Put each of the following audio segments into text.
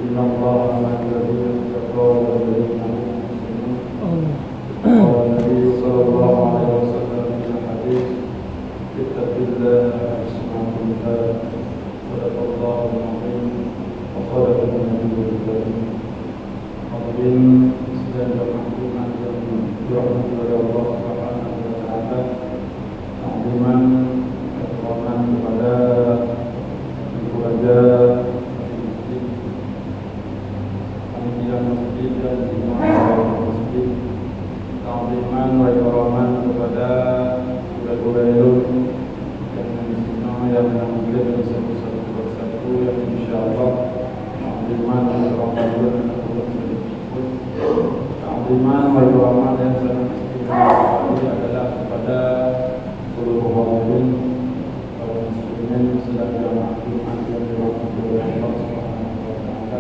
إن الله مع الذين اتقوا والذين هم محسنون. قال النبي صلى الله عليه وسلم في الحديث: اتق الله حيثما كنت. صدق الله العظيم وصدق النبي الكريم. Hadirin sekalian rahmatullah yang dirahmati oleh Allah Subhanahu wa taala. Takziman kehormatan kepada Ibu Raja Masjid, panitia masjid dan imam masjid. Takziman wa kehormatan kepada guru-guru ilmu yang di sini yang mengambil satu persatu yang insyaallah takziman wa kehormatan Ta'ziman wa rahmat yang sangat istimewa ini adalah kepada seluruh hadirin kaum muslimin sedang jamaah Jumat yang dirahmati oleh Allah Subhanahu wa taala.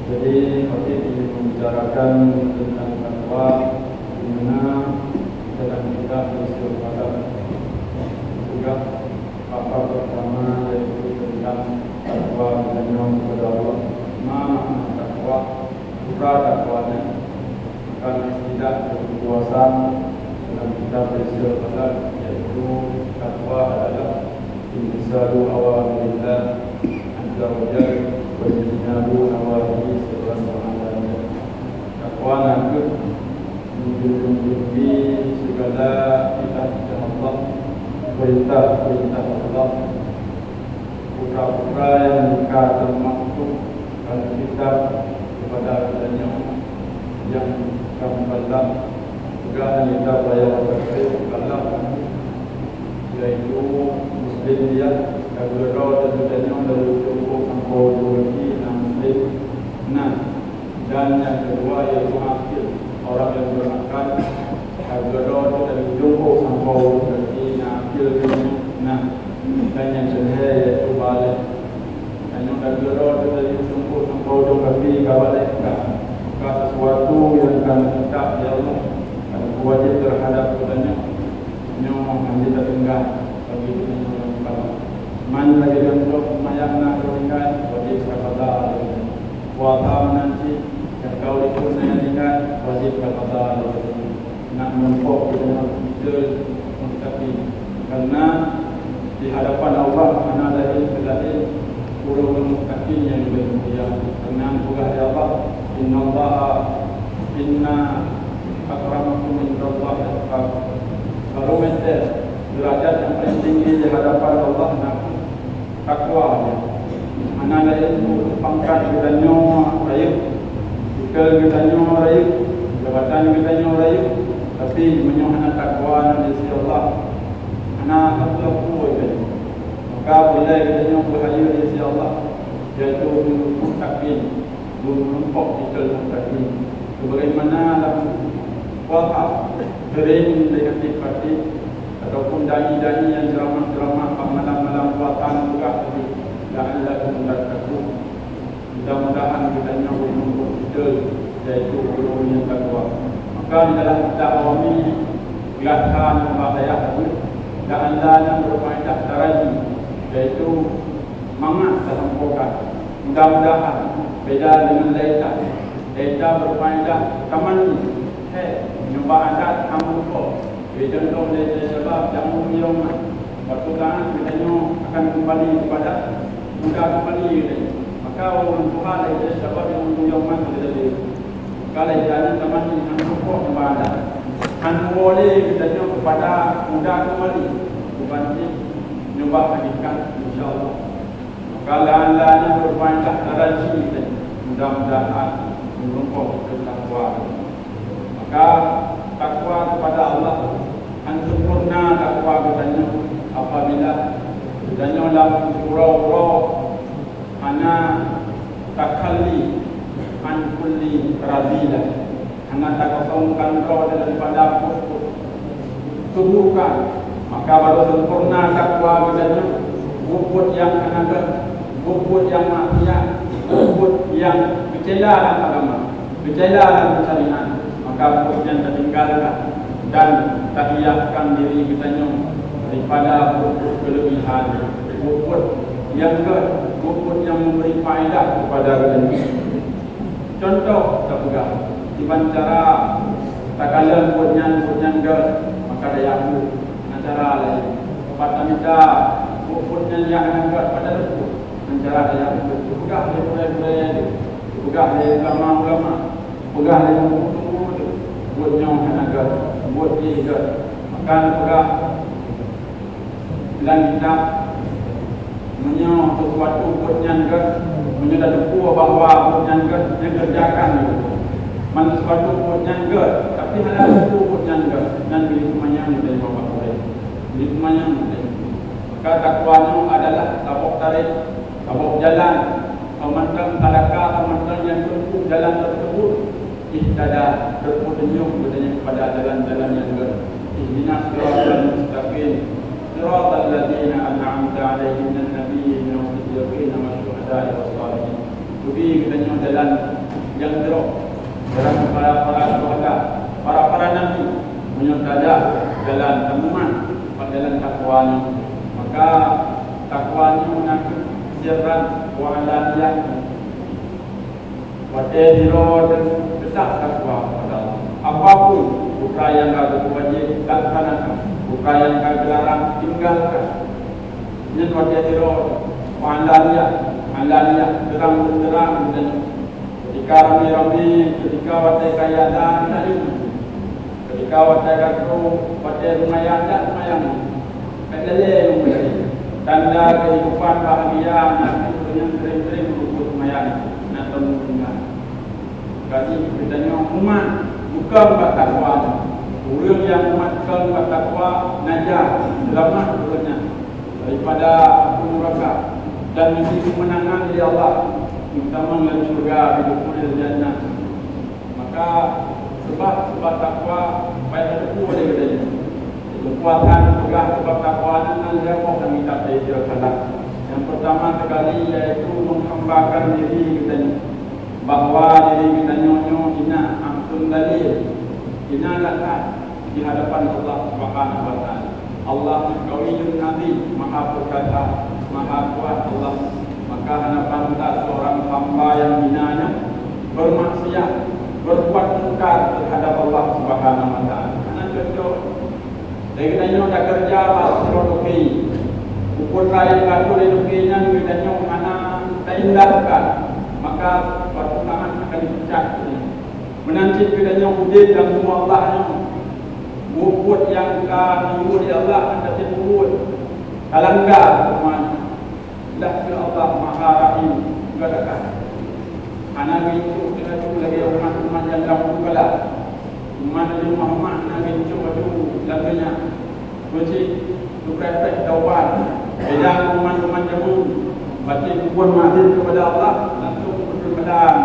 Jadi hari ini membicarakan tentang takwa, di mana dalam kita berisiul pada juga apa pertama yaitu tentang takwa dan kepada Allah. Mana takwa? Surah dakwanya karena tidak berkuasa dalam kita berisiul pada, yaitu takwa adalah imtisalu awamirillah azza wa jalla wa ijtinabu nawahi subhanahu wa ta'ala. Takwa nanti menjunjungi segala perintah Allah, perintah Allah, perkara yang bukan termaktub dalam kitab kepada adanya yang kambalah juga kita bayar Allah, yaitu muslim dia kalau adanya dari cukup sampai dua muslim. Nah, dan yang kedua yaitu akil, orang yang beramal kalau dari cukup sampai akil. Nah, dan yang ketiga yaitu balik. Yang kedua dari cukup sampai dua kawalek sesuatu yang kami minta ya Allah, wajib terhadap padanya nyong kita tinggal bagi kita kalau man lagi untuk mayakna tinggal wajib kepada kuasa nanti yang kau ikut saya tinggal wajib kepada nak mempok kita tapi karena di hadapan Allah mana lagi berarti urung muttaqin yang bermulia. Karena juga ya Allah, inna akramakum indallahi atqakum. Kalau mesti derajat yang paling tinggi di hadapan Allah nak takwa. Mana itu pangkat kita nyo rayu, titel kita nyo rayu, jabatan kita nyo rayu, tapi menyohana takwa dan sisi Allah. Ana takwa itu. Maka bila kita nyo berhayu di sisi Allah, yaitu muttaqin, menumpuk titel muttaqin. Bagaimana dalam kuasa sering negatif parti ataupun dai-dai yang ceramah-ceramah malam-malam puatan juga dan Allah memberkati. Mudah-mudahan kita nyo menumpuk titel yaitu ulum yang takwa. Maka di dalam dakwah ini gelasan bahaya dan Allah yang berfaedah taraji, yaitu mangat dalam pokok. Mudah-mudahan beda dengan Laita berfaedah kaman nyoba adat kamu kok beda dong dari sebab jamu yang waktu kan kita nyo akan kembali kepada mudah kembali maka orang Tuhan dari sebab yang mana dari kalau jadi kaman kamu kok kepada kan boleh kita nyo kepada mudah kembali bukan nyoba hakikat insyaallah. Kalau anda ni berfaedah taraji mudah-mudahan menumpuk takwa. Maka takwa kepada Allah sempurna takwa katanya apabila katanya dalam surau ana takalli an kulli razilah, ana takosongkan roh daripada keburukan. Maka baru sempurna takwa katanya bubut yang kanaga, bubut yang maksiat, bubut yang bercela dalam agama, bercela dalam syariat. Maka yang tertinggalkan dan tahiyahkan diri kita daripada bubut kelebihan, bubut Yang ke rumput yang memberi faedah kepada kita. Contoh tak pegang di cara tak kala rumputnya ke maka ada yang cara lain. Pada minta rumputnya yang ke pada rumput cara ada yang pegang dia boleh pegang dia ulama pegang dia buat nyong ke buat dia ke maka pegang dan kita menyo sesuatu buatnya ke menyo depu bahawa buatnya ke yang kerjakan man sesuatu buatnya ke tapi halal itu buatnya ke dan bila semuanya dari bapak boleh bila semuanya maka takwanya adalah tabok tarik tabok jalan pemantang talaka pemantang yang tempuh jalan tersebut ihtada berpunyuk bertanya kepada jalan-jalan yang ke ihdinas siratal mustaqim صراط الذين أنعمت عليهم من النبيين والصديقين والشهداء والصالحين. Jadi kita jalan yang teruk, jalan para nabi, menyertai jalan temuan, jalan takwanya. Maka takwanya menakut sirran wa alaniyah. Wadahiro dan besar takwa kepada Allah. Apapun upaya yang kau wajib laksanakan. Bukan yang kau dilarang tinggalkan. Ini wadahiro wa alaniyah terang-terang dan ketika rami-rami, ketika wadai kayaan ketika wadai kakru, wadai lumayan kedele tanda kehidupan bahagia nanti yang sering-sering berubah lumayan nanti tinggal. Jadi bedanya umat bukan bertakwa. Orang yang umatkan bertakwa najah selamat dunia daripada api neraka dan mesti kemenangan dari Allah terutama dalam surga hidup di jannah. Maka sebab takwa baik itu boleh kita kekuatan pegang sebab takwa dan siapa yang minta dia salah. Yang pertama sekali yaitu menghambakan diri kita bahawa diri kita nyonyo ina ampun dalil ina lakat di hadapan Allah Subhanahu wa taala. Allah Qawiyyun Azim, Maha Perkasa, Maha Kuat Allah. Maka hadapan kita seorang hamba yang hinanya bermaksiat, berbuat mungkar terhadap Allah Subhanahu wa taala. Ana contoh dari kita dah kerja serodoki. Ukur lain katur edukinya kita ana tindakan. Maka pertunangan akan dipecat. Menanti kita udin dan semua Allahnya buat yang kami di Allah anda sebut kalangga teman dah ke Allah Maha Rahim katakan anak itu kita tu lagi umat yang kamu kala umat Nabi Muhammad Nabi cuma tu lagunya kunci tu perfect taubat beda umat jamu baca buat mati kepada Allah langsung berpedan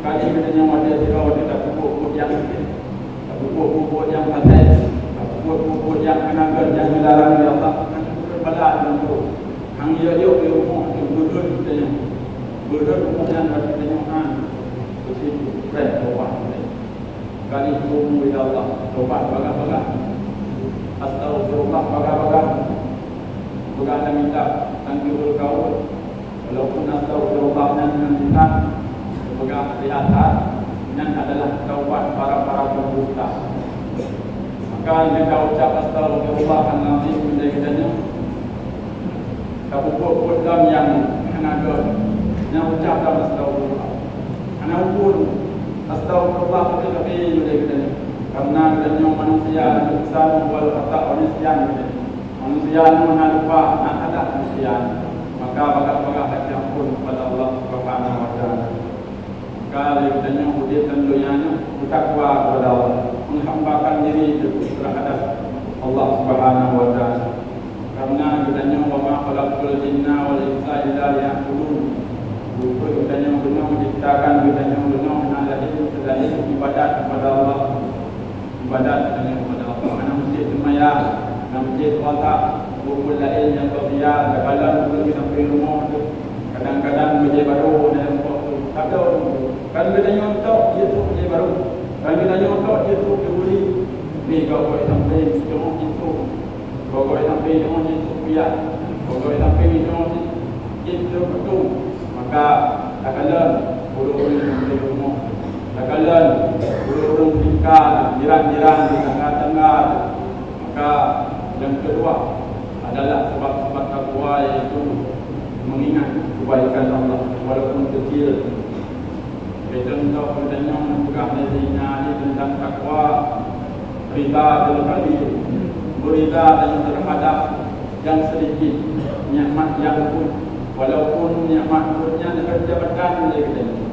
kali kita yang ada di bawah kita pupuk yang pupuk yang paten, pupuk yang kenaga yang dilarang oleh Allah, berbadan untuk hang yo umum berdua kita yang berdua kemudian kita yang bersih fresh tobat. Kali tubuh ila Allah tobat baga-baga. Astagfirullah baga-baga. Bukan minta tangkul kau walaupun astagfirullah dan minta sebagai lihat yang adalah taubat para pendusta. Maka jika ucap astagfirullahaladzim menjadi kabut dalam yang hanaga yang ucap dalam astagfirullah anak ukur astagfirullah lebih menjadi karena adanya manusia insan wal khata manusia lupa ada manusia maka bagai ampun kepada Allah Subhanahu wa taala. Kalau kita ujian tentunya bertakwa kepada Allah, menghambakan diri terhadap Allah Subhanahu wa taala. Karena kita wa ma khalaqul jinna wal insa illa liya'budun. Bukan kita benar menciptakan kita benar adalah ibadat kepada Allah. Ibadat kepada Allah. Mana mesti semaya, mesti puasa, bukan lain yang terbiasa. Kalau belum sampai rumah tu, kadang-kadang kerja baru dalam waktu ada. Kalau kita nyontok, dia tu dia baru. Kalau kita nyontok, dia tu dia boleh. Ni kau boleh sampai cuma itu. Kau boleh sampai cuma itu biar. Kau boleh sampai cuma kita betul, maka tak kala urung-urung di rumah, tak kala urung-urung tinggal jiran-jiran di tengah-tengah. Maka yang kedua adalah sebab-sebab takwa, yaitu mengingat kebaikan Allah walaupun kecil. Contoh katanya juga ini tentang takwa, rida terkali, berida dan terhadap yang sedikit, nikmat yang pun, walaupun nikmat punya jabatan dia katanya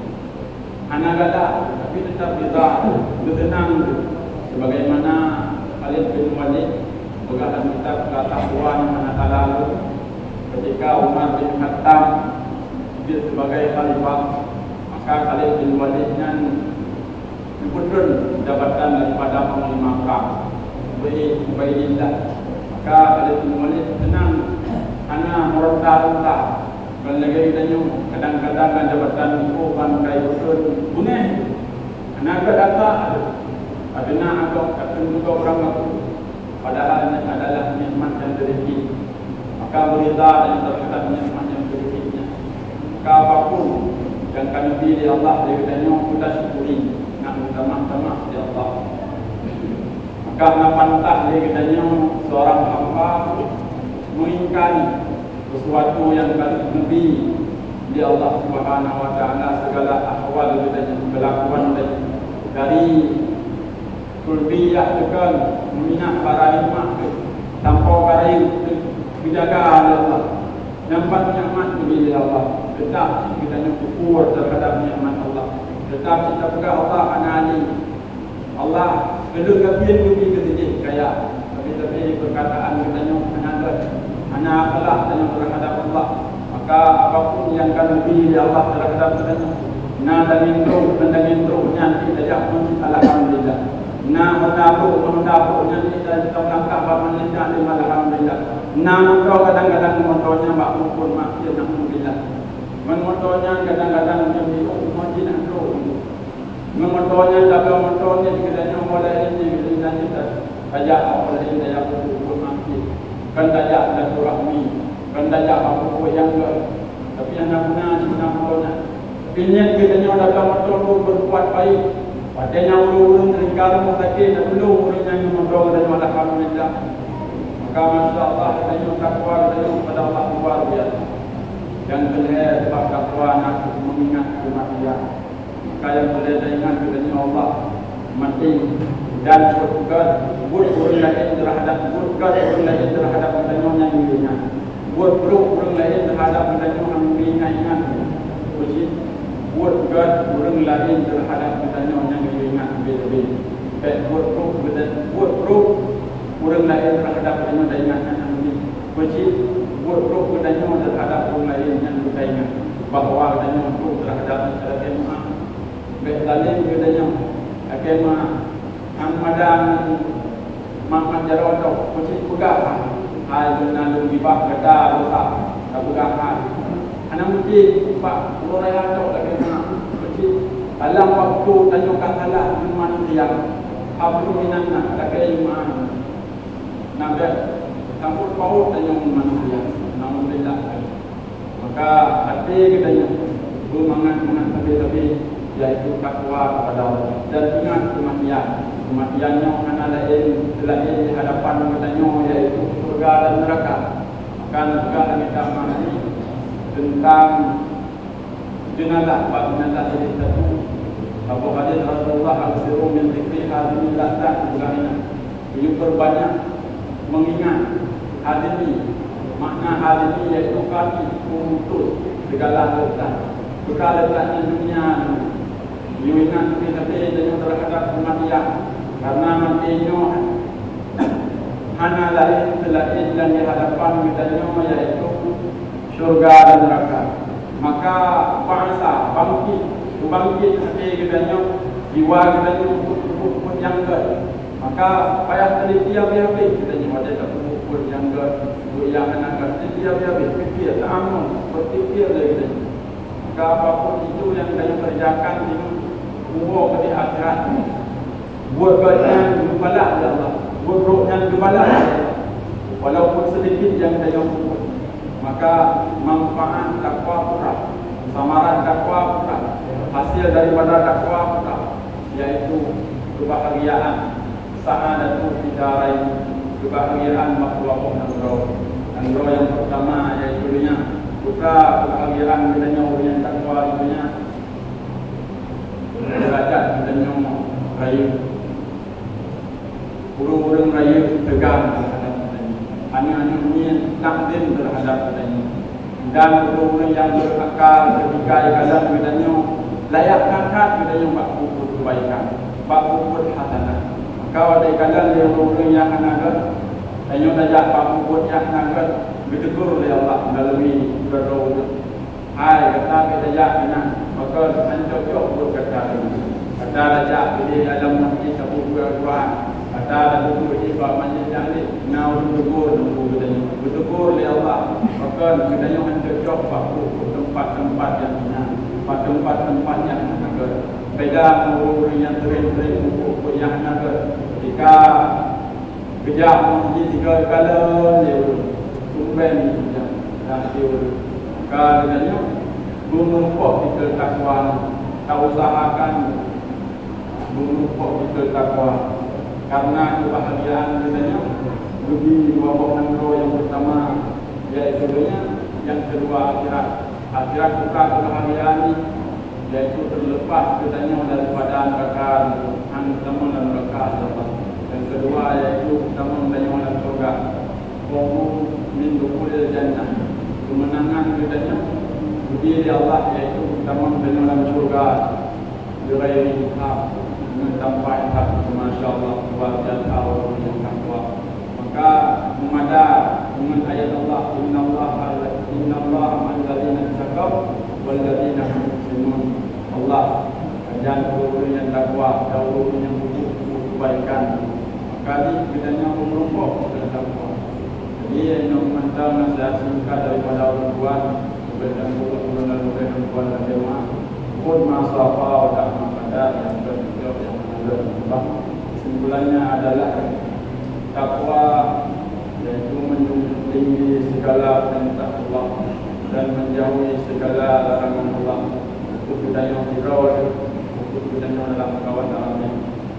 anak gada, tapi tetap rida, bertenang. Sebagaimana Khalid bin Walid berkata kitab takwa yang mana lalu, ketika Umar bin Khattab dia sebagai khalifah, maka Khalid bin Walid yang diberikan jabatan daripada panglima perang Ubaidillah. Maka Khalid bin Walid tenang, anak meronta-ronta. Kalau lagi ditanya, kadang-kadang jabatan itu bangkai usul bunuh. Anak kata ada nak akan juga orang aku. Padahal ini adalah nikmat yang sedikit. Maka berita yang terhadap nikmat yang sedikitnya. Maka apapun yang kami pilih Allah, dia katanya kita syukuri, nak minta maaf di Allah. Maka nak pantah dia katanya seorang hamba mengingkari sesuatu yang kali Nabi di Allah Subhanahu Wa Taala, segala ahwal katanya, kelakuan dari kulbiyah tekan meminah para nikmat tanpa karai dijaga oleh Allah, nampak nikmat dari Allah, tetap kita nak kufur terhadap nikmat Allah, tetap kita pegang Allah anani Allah belum gapian lebih kesedih kaya, tapi perkataan kita nak anak Allah dan terhadap Allah. Maka apapun yang kan lebih dari Allah terhadap kita, na dan intro nanti saja pun alhamdulillah. Na mendapu nanti kita langkah bahagian nanti alhamdulillah. Na motor kadang-kadang motornya bak pun maksud alhamdulillah. Motornya kadang-kadang macam ni mesti nak terus. Motornya jaga motornya kita mulai ini kita ajak oleh ini yang pun maksud. Kan tajak silaturahmi, kan tajak apa yang tapi anak guna di mana motornya. Pilih kita jaga motor tu berbuat baik. Padanya urung-urung ringkar sakit dan belum urung yang membawa dan alhamdulillah. Maka masya-Allah kita takwa kepada Allah luar biasa. Yang kedua sebab takwa nak mengingat kematian. Maka yang kedua ingat kepada Allah mati dan buat urung lain terhadap katanya yang ingat. Buat urung lain terhadap katanya yang ingat. Buat urung lain terhadap katanya yang ingat lebih-lebih. Buat urung lain terhadap katanya yang ingat buat katanya terhadap urung lain yang kita ingat bahawa katanya terhadap kemah. Baik lain katanya kemah Amadan Makan Jaroto Kucing pegang hai benar dibak kata dosa tak pegang hai anak mesti pak orang yang tahu lagi mana kucing dalam waktu tanyakan salah manusia apa minanna ada keimanan nabi campur paut tanya manusia alhamdulillah. Maka hati kita bermangat tapi yaitu takwa kepada Allah dan ingat kematiannya mana lain di hadapan katanya yaitu surga dan neraka. Maka juga kita mengenai tentang jenazah ini satu. Abu Hadis Rasulullah al-Siru min zikri hadini latak juga ini berbanyak mengingat hadini. Makna hadini yaitu kaki untuk segala letak. Bukan letaknya dunia. Ingat kita yang terhadap kematian, karena matinya hanya lain selain dan di hadapan kita yaitu syurga dan neraka. Maka bangsa bangkit hati kita jiwa kita pun jangka. Maka payah teliti habis kita ada tak pun jangka yang anak teliti habis fikir tak aman berfikir lagi. Maka apapun itu yang kita kerjakan ini umur ke akhirat, buat badan gembalah ya Allah, buat rohnya gembalah ya Allah. Walaupun sedikit yang kita buat, maka manfaat takwa pula, samaran takwa pula, hasil daripada takwa pula, yaitu kebahagiaan sa'adatu fid dharain, kebahagiaan makhluk dan roh yang pertama yaitu dunia, buka kebahagiaan dunia yang takwa dunia, derajat dunia raya, urung-urung raya tegang terhadap dunia, hanya ini takdim terhadap dunia, dan urung-urung yang berakal ketika kadang dunia layak angkat dunia bak ukur kebaikan, bak ukur hasanah. Kau ada kadang dia urung yang anak hanya najak pamukut yang anak bertegur oleh Allah melalui berdoa. Hai kata kita jangan maka hancur buat kata ini. Kata najak di alam nanti sebut Quran. Kata ada buku di bawah majlis yang ni nau bertegur oleh Allah. Maka kita yang hancur buat tempat-tempat yang tempat-tempat yang anak beda urung yang tering-tering buku yang anak ketika kejap menjadi 3 kala dia tumben dan dia kadang-kadang menumpuk kita takwa, tak usahakan menumpuk kita takwa karena kebahagiaan katanya lebih wabah nangro yang pertama yaitu dunia, yang kedua akhirat buka kebahagiaan ini yaitu terlepas katanya daripada neraka teman dan neraka Allah. Yang kedua yaitu teman dan dalam surga. Qawmu min dukhulil jannah, kemenangan katanya berdiri Allah yaitu teman dan dalam surga bighairi hisab, dengan tanpa hisab. Masya-Allah wa jalla yang takwa. Maka memada dengan ayat Allah, innallaha ma'al ladzina taqaw wal ladzina hum muhsinun. Allah dan guru yang takwa, guru yang kebaikan. Maka kita yang menumpuk dalam takwa. Jadi yang mental nasihat singkat daripada orang tua kepada guru dan orang dan jemaah. Pun masafa dan pada yang berjauh yang berubah. Kesimpulannya adalah takwa yaitu menjunjung segala perintah Allah dan menjauhi segala larangan Allah. Untuk kita yang hirau, untuk kita yang dalam kawasan ini.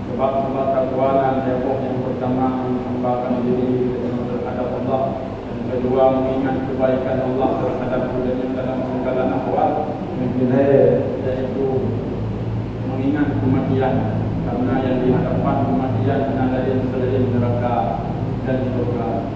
Sebab takwa yang pertama menghambaakan diri terhadap Allah, dan kedua mengingat kebaikan Allah terhadap dunia dalam segala ahwal, yaitu mengingat kematian, karena yang dihadapkan kematian ada yang selain neraka dan surga.